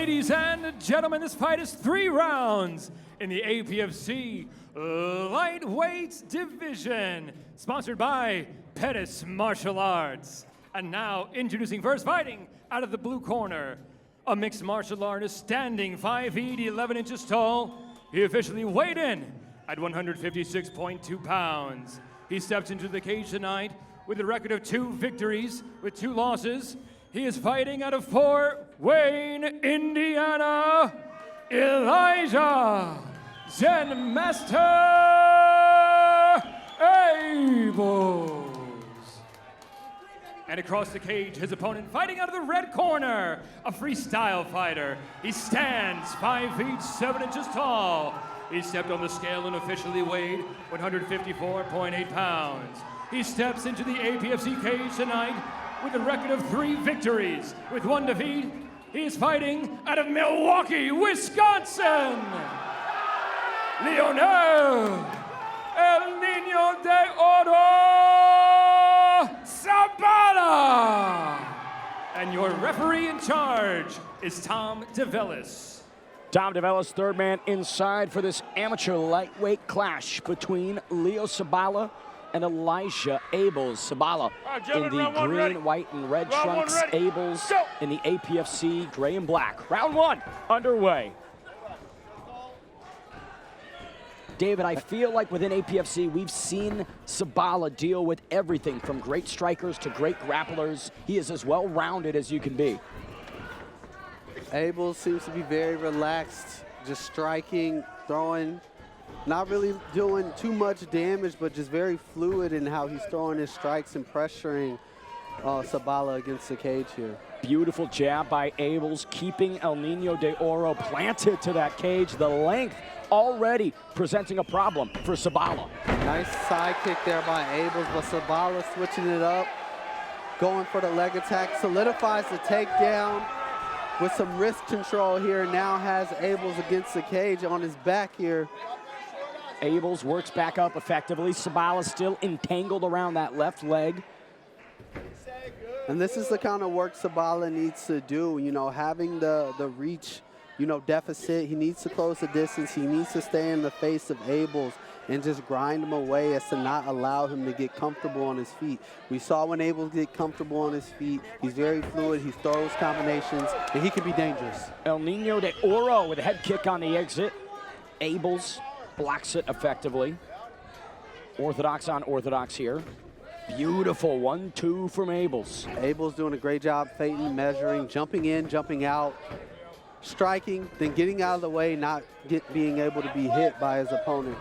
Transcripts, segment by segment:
Ladies and gentlemen, this fight is 3 rounds in the APFC Lightweight Division, sponsored by Pettis Martial Arts. And now, introducing first, fighting out of the blue corner, a mixed martial artist standing 5 feet 11 inches tall. He officially weighed in at 156.2 pounds. He steps into the cage tonight with a record of 2 victories with 2 losses. He is fighting out of Fort Wayne, Indiana, Elijah Zenmaster Abels. And across the cage, his opponent fighting out of the red corner, a freestyle fighter. He stands 5 feet 7 inches tall. He stepped on the scale and officially weighed 154.8 pounds. He steps into the APFC cage tonight with a record of 3 victories with 1 defeat. He is fighting out of Milwaukee, Wisconsin, Leonel El Niño de Oro Sabala. And your referee in charge is Tom DeVellis. Tom DeVellis, third man inside for this amateur lightweight clash between Leo Sabala and Elijah Abels. Sabala in the green, white, and red trunks. Abels in the APFC gray and black. Round 1 underway. David, I feel like within APFC, we've seen Sabala deal with everything from great strikers to great grapplers. He is as well-rounded as you can be. Abels seems to be very relaxed, just striking, throwing, not really doing too much damage, but just very fluid in how he's throwing his strikes and pressuring Sabala against the cage here. Beautiful jab by Abels, keeping El Niño de Oro planted to that cage. The length already presenting a problem for Sabala. Nice side kick there by Abels, but Sabala switching it up, going for the leg attack, solidifies the takedown with some wrist control here, and now has Abels against the cage on his back here. Abels works back up effectively. Sabala still entangled around that left leg. And this is the kind of work Sabala needs to do, you know, having the reach, you know, deficit. He needs to close the distance. He needs to stay in the face of Abels and just grind him away as to not allow him to get comfortable on his feet. We saw when Abels get comfortable on his feet, he's very fluid, he throws combinations, and he can be dangerous. El Niño de Oro with a head kick on the exit. Abels blocks it effectively. Orthodox on orthodox here. Beautiful 1-2 from Abels. Abels doing a great job feinting, measuring, jumping in, jumping out, striking, then getting out of the way, not being able to be hit by his opponent.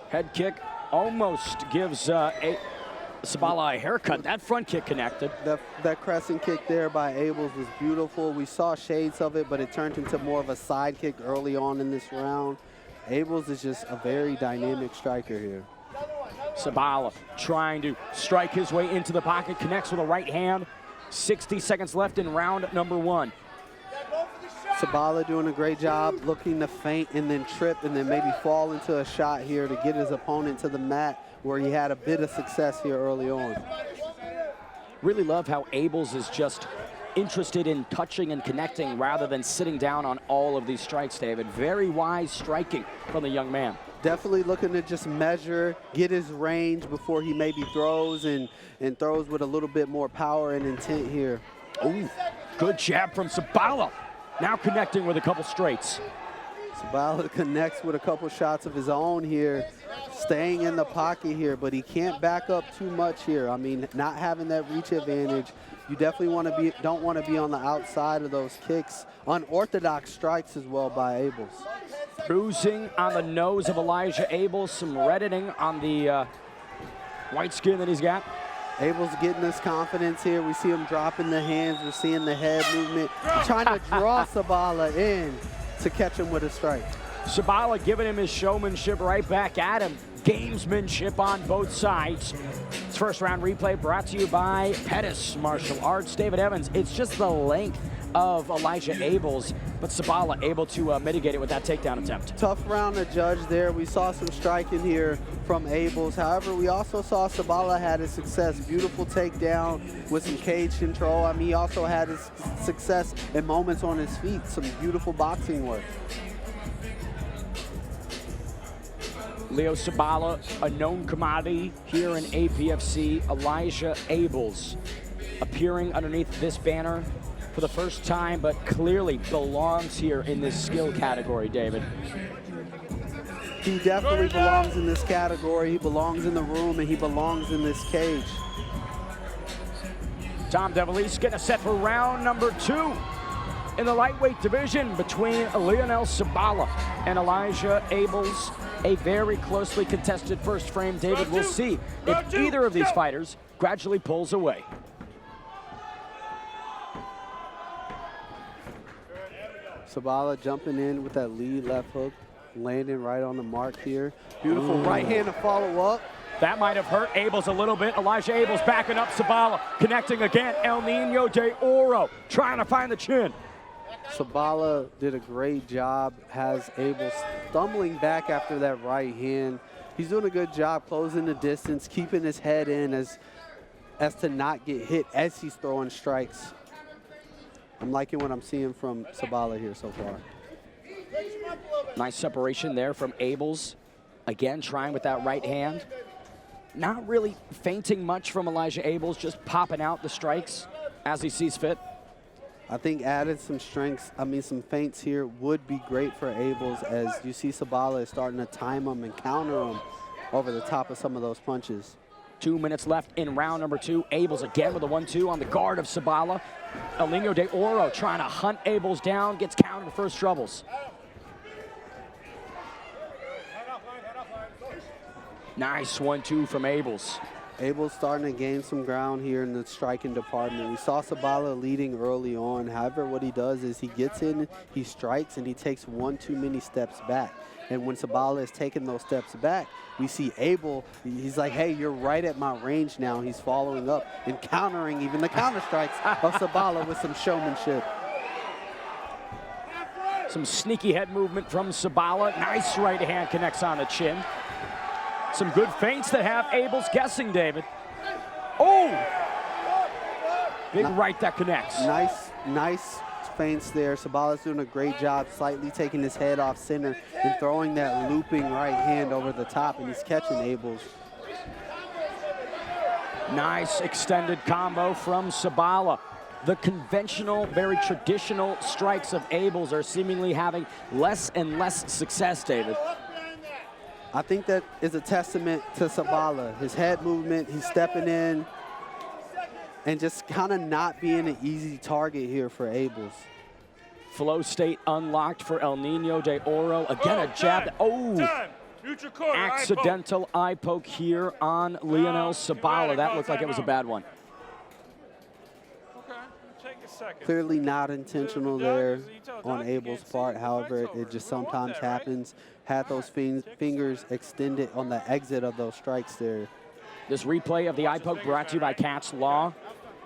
Head kick almost gives Sabala a haircut. That front kick connected. That crescent kick there by Abels was beautiful. We saw shades of it, but it turned into more of a side kick early on in this round. Abels is just a very dynamic striker here. Sabala trying to strike his way into the pocket, connects with a right hand. 60 seconds left in round number 1. Sabala doing a great job looking to feint and then trip and then maybe fall into a shot here to get his opponent to the mat, where he had a bit of success here early on. Really love how Abels is just interested in touching and connecting rather than sitting down on all of these strikes, David. Very wise striking from the young man. Definitely looking to just measure, get his range before he maybe throws, and throws with a little bit more power and intent here. Ooh, good jab from Sabala. Now connecting with a couple straights. Sabala connects with a couple shots of his own here, staying in the pocket here, but he can't back up too much here. I mean, not having that reach advantage, you definitely don't want to be on the outside of those kicks. Unorthodox strikes as well by Abels. Bruising on the nose of Elijah Abels, some reddening on the white skin that he's got. Abels getting this confidence here. We see him dropping the hands. We're seeing the head movement. Trying to draw Sabala in to catch him with a strike. Sabala giving him his showmanship right back at him. Gamesmanship on both sides. This first round replay brought to you by Pettis Martial Arts. David Evans, it's just the length of Elijah Abels, but Sabala able to mitigate it with that takedown attempt. Tough round to judge there. We saw some striking here from Abels. However, we also saw Sabala had his success. Beautiful takedown with some cage control. I mean, he also had his success in moments on his feet. Some beautiful boxing work. Leo Sabala, a known commodity here in APFC. Elijah Abels appearing underneath this banner for the first time, but clearly belongs here in this skill category, David. He definitely belongs in this category. He belongs in the room, and he belongs in this cage. Tom DeValise getting a set for round number 2 in the lightweight division between Lionel Sabala and Elijah Abels. A very closely contested first frame, David. We'll see if either of these fighters gradually pulls away. Sabala jumping in with that lead left hook, landing right on the mark here. Beautiful right hand to follow up. That might have hurt Abels a little bit. Elijah Abels backing up Sabala, connecting again. El Nino de Oro trying to find the chin. Sabala did a great job, has Abels stumbling back after that right hand. He's doing a good job closing the distance, keeping his head in as to not get hit as he's throwing strikes. I'm liking what I'm seeing from Sabala here so far. Nice separation there from Abels. Again, trying with that right hand. Not really feinting much from Elijah Abels, just popping out the strikes as he sees fit. I think added some strengths, some feints here would be great for Abels, as you see Sabala is starting to time him and counter him over the top of some of those punches. 2 minutes left in round number 2. Abels again with a 1-2 on the guard of Sabala. El Nino de Oro trying to hunt Abels down, gets countered first troubles. Nice 1-2 from Abels. Abels starting to gain some ground here in the striking department. We saw Sabala leading early on. However, what he does is he gets in, he strikes, and he takes one too many steps back. And when Sabala is taking those steps back, we see Abel, he's like, hey, you're right at my range now. He's following up and countering even the counter strikes of Sabala with some showmanship. Some sneaky head movement from Sabala. Nice right hand connects on the chin. Some good feints that have Abels guessing, David. Oh! Big right that connects. Nice feints there. Sabala's doing a great job slightly taking his head off center and throwing that looping right hand over the top, and he's catching Abels. Nice extended combo from Sabala. The conventional, very traditional strikes of Abels are seemingly having less and less success, David. I think that is a testament to Sabala. His head movement, he's stepping in and just kind of not being an easy target here for Abels. Flow state unlocked for El Nino de Oro. Again, a jab. Accidental eye poke here on Lionel Sabala. That looked like it was a bad one. Clearly not intentional there on Abels' part. However, it just sometimes happens. Had those fingers extended on the exit of those strikes there. This replay of the eye poke brought to you by Cat's Law.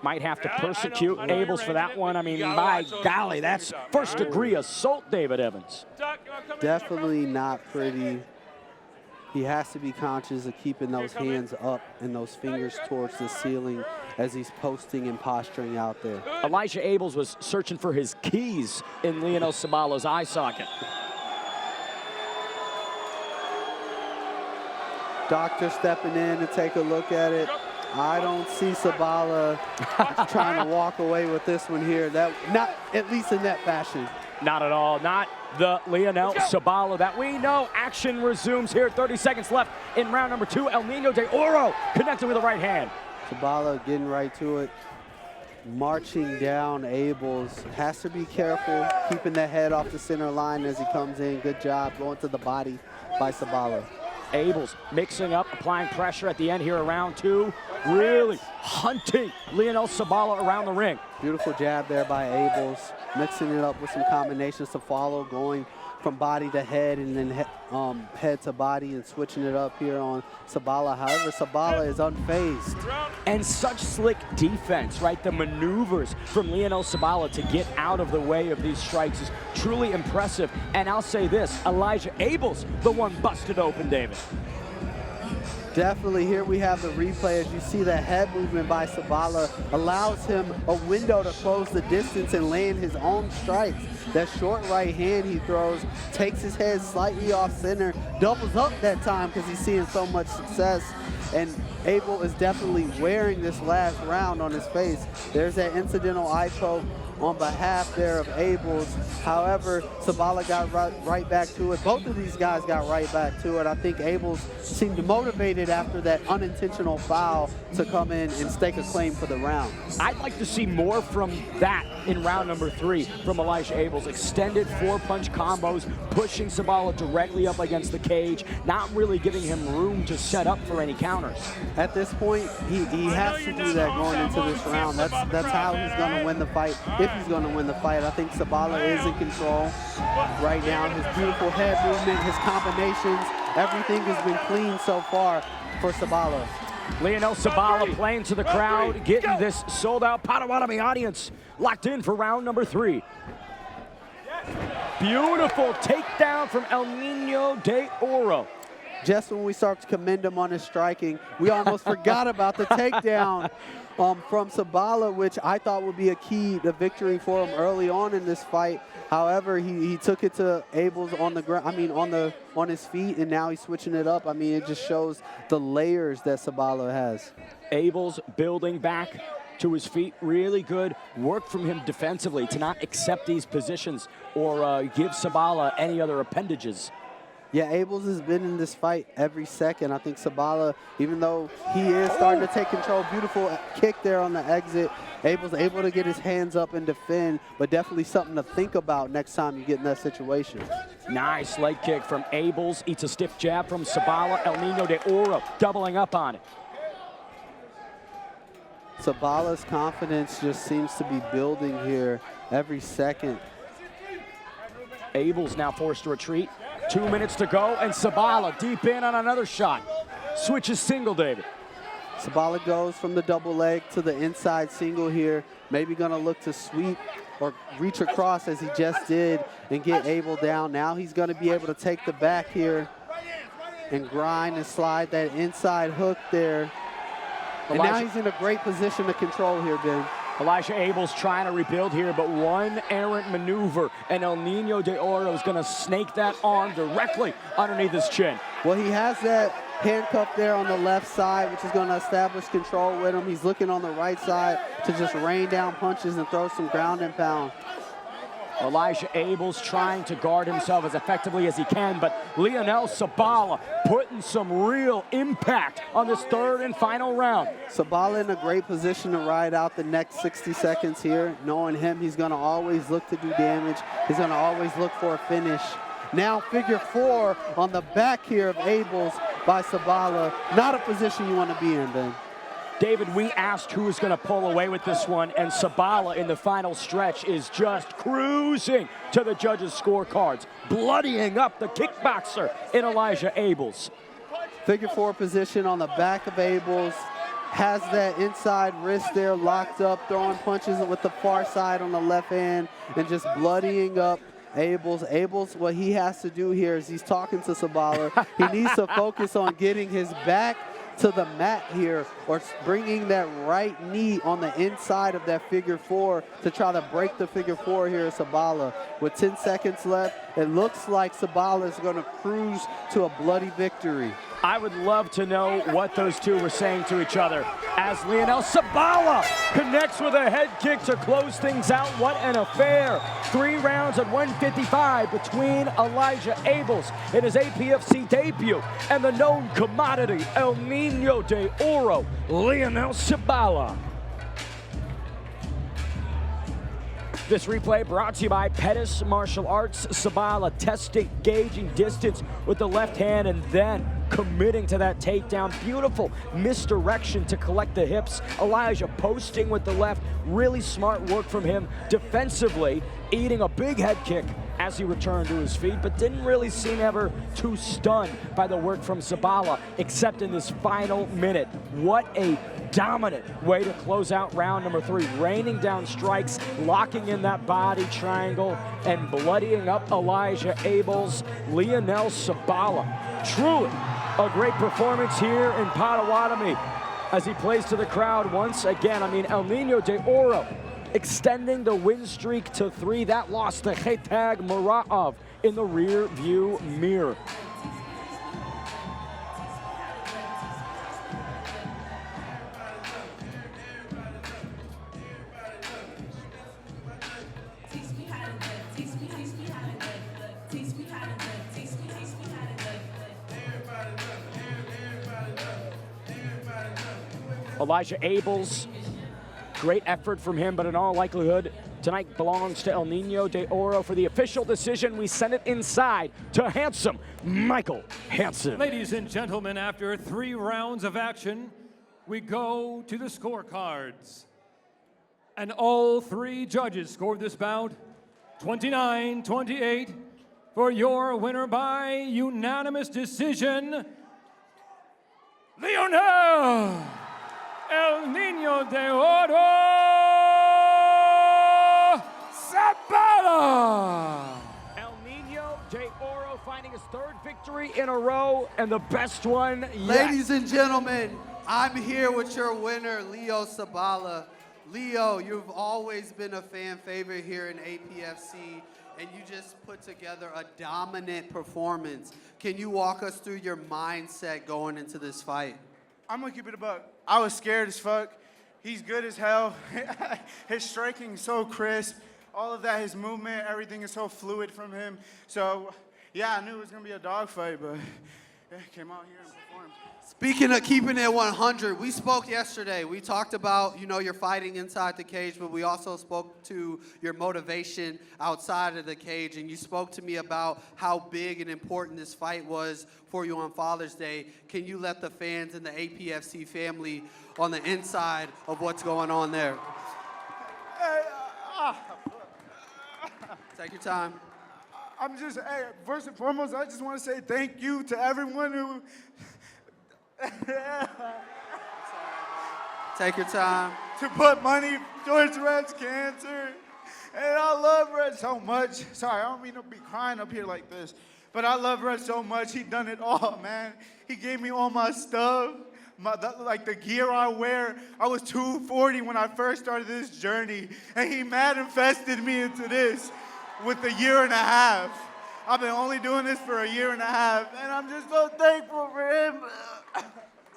Might have to persecute Abels for that one. I mean, by golly, that's first-degree assault, David Evans. Definitely not pretty. He has to be conscious of keeping those hands up and those fingers towards the ceiling as he's posting and posturing out there. Elijah Abels was searching for his keys in Lionel Sabala's eye socket. Doctor stepping in to take a look at it. I don't see Sabala trying to walk away with this one here. Not at least in that fashion. Not at all. Not the Lionel Sabala that we know. Action resumes here. 30 seconds left in round number 2. El Nino de Oro connecting with the right hand. Sabala getting right to it. Marching down Abels. Has to be careful, keeping that head off the center line as he comes in. Good job going to the body by Sabala. Abels mixing up, applying pressure at the end here around 2. Really hunting Lionel Sabala around the ring. Beautiful jab there by Abels. Mixing it up with some combinations to follow, going from body to head and then head to body and switching it up here on Sabala. However, Sabala is unfazed. And such slick defense, right? The maneuvers from Lionel Sabala to get out of the way of these strikes is truly impressive. And I'll say this, Elijah Abels, the one busted open, David. Definitely, here we have the replay. As you see, the head movement by Sabala allows him a window to close the distance and land his own strikes. That short right hand he throws takes his head slightly off center, doubles up that time because he's seeing so much success. And Abel is definitely wearing this last round on his face. There's that incidental eye poke on behalf there of Abels. However, Sabala got right back to it. Both of these guys got right back to it. I think Abels seemed motivated after that unintentional foul to come in and stake a claim for the round. I'd like to see more from that in round number 3 from Elijah Abels. Extended 4-punch combos, pushing Sabala directly up against the cage, not really giving him room to set up for any counters. At this point, he has to do that going into this round. That's how he's going to win the fight. If he's going to win the fight, I think Sabala is in control right now. His beautiful head movement, his combinations, everything has been clean so far for Sabala. Lionel Sabala playing to the crowd, getting this sold-out Potawatomi audience locked in for round number 3. Beautiful takedown from El Nino de Oro. Just when we start to commend him on his striking, we almost forgot about the takedown from Sabala, which I thought would be a key to victory for him early on in this fight. However, he took it to Abels on the ground, on his feet, and now he's switching it up. I mean, it just shows the layers that Sabala has. Abels building back to his feet, really good work from him defensively to not accept these positions or give Sabala any other appendages. Yeah, Abels has been in this fight every second. I think Sabala, even though he is starting to take control, beautiful kick there on the exit. Abels able to get his hands up and defend, but definitely something to think about next time you get in that situation. Nice leg kick from Abels, eats a stiff jab from Sabala. El Nino de Oro doubling up on it. Sabala's confidence just seems to be building here every second. Abels now forced to retreat. 2 minutes to go, and Sabala deep in on another shot. Switches single, David. Sabala goes from the double leg to the inside single here. Maybe gonna look to sweep or reach across as he just did and get Abel down. Now he's gonna be able to take the back here and grind and slide that inside hook there. And now he's in a great position to control here, Ben. Elijah Abels trying to rebuild here, but one errant maneuver, and El Nino de Oro is going to snake that arm directly underneath his chin. Well, he has that handcuff there on the left side, which is going to establish control with him. He's looking on the right side to just rain down punches and throw some ground and pound. Elijah Abels trying to guard himself as effectively as he can, but Lionel Sabala putting some real impact on this third and final round. Sabala in a great position to ride out the next 60 seconds here. Knowing him, he's going to always look to do damage. He's going to always look for a finish. Now figure 4 on the back here of Abels by Sabala. Not a position you want to be in, Ben. David, we asked who was going to pull away with this one, and Sabala in the final stretch is just cruising to the judges' scorecards, bloodying up the kickboxer in Elijah Abels. Figure 4 position on the back of Abels. Has that inside wrist there locked up, throwing punches with the far side on the left hand and just bloodying up Abels. Abels, what he has to do here is he's talking to Sabala. He needs to focus on getting his back to the mat here, or bringing that right knee on the inside of that figure 4 to try to break the figure 4 here at Sabala. With 10 seconds left, it looks like Sabala is going to cruise to a bloody victory. I would love to know what those two were saying to each other as Lionel Sabala connects with a head kick to close things out. What an affair. 3 rounds at 155 between Elijah Abels in his APFC debut and the known commodity El Nino de Oro, Lionel Sabala. This replay brought to you by Pettis Martial Arts. Sabala testing, gauging distance with the left hand and then committing to that takedown. Beautiful misdirection to collect the hips. Elijah posting with the left. Really smart work from him defensively, eating a big head kick as as he returned to his feet, but didn't really seem ever too stunned by the work from Sabala, except in this final minute. What a dominant way to close out round number 3, raining down strikes, locking in that body triangle, and bloodying up Elijah Abels. Lionel Sabala, truly a great performance here in Potawatomi as he plays to the crowd once again. I mean, El Nino de Oro extending the win streak to 3. That loss to Khetag Muraov in the rear view mirror. Elijah Abels, great effort from him, but in all likelihood, tonight belongs to El Nino de Oro. For the official decision, we send it inside to handsome Michael Hansen. Ladies and gentlemen, after 3 rounds of action, we go to the scorecards. And all 3 judges scored this bout 29-28 for your winner by unanimous decision, Lionel El Nino de Oro Sabala. El Nino de Oro finding his 3rd victory in a row and the best one yet. Ladies and gentlemen, I'm here with your winner, Leo Sabala. Leo, you've always been a fan favorite here in APFC, and you just put together a dominant performance. Can you walk us through your mindset going into this fight? I'm gonna keep it a buck. I was scared as fuck. He's good as hell. His striking is so crisp. All of that, his movement, everything is so fluid from him. So, yeah, I knew it was gonna be a dogfight, but yeah, came out here and performed. Speaking of keeping it 100, we spoke yesterday. We talked about, your fighting inside the cage, but we also spoke to your motivation outside of the cage, and you spoke to me about how big and important this fight was for you on Father's Day. Can you let the fans and the APFC family on the inside of what's going on there? Take your time. First and foremost, I just want to say thank you to everyone who... Take your time. To put money towards Red's cancer. And I love Red so much. Sorry, I don't mean to be crying up here like this, but I love Red so much. He done it all, man. He gave me all my stuff, like the gear I wear. I was 240 when I first started this journey, and he manifested me into this with a year and a half. I've been only doing this for a year and a half, and I'm just so thankful for him.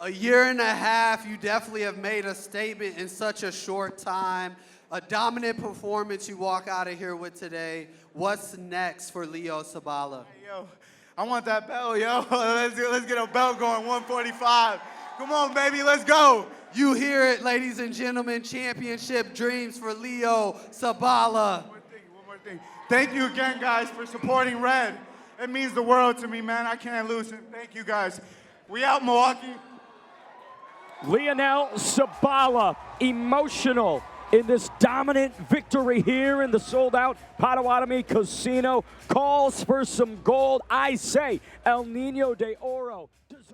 A year and a half, you definitely have made a statement in such a short time. A dominant performance you walk out of here with today. What's next for Leo Sabala? Hey, yo, I want that belt, yo. Let's get a belt going, 145. Come on, baby, let's go. You hear it, ladies and gentlemen. Championship dreams for Leo Sabala. One more thing. Thank you again, guys, for supporting Red. It means the world to me, man. I can't lose it. Thank you, guys. We out, Milwaukee. Lionel Sabala, emotional in this dominant victory here in the sold-out Potawatomi Casino. Calls for some gold. I say El Nino de Oro deserves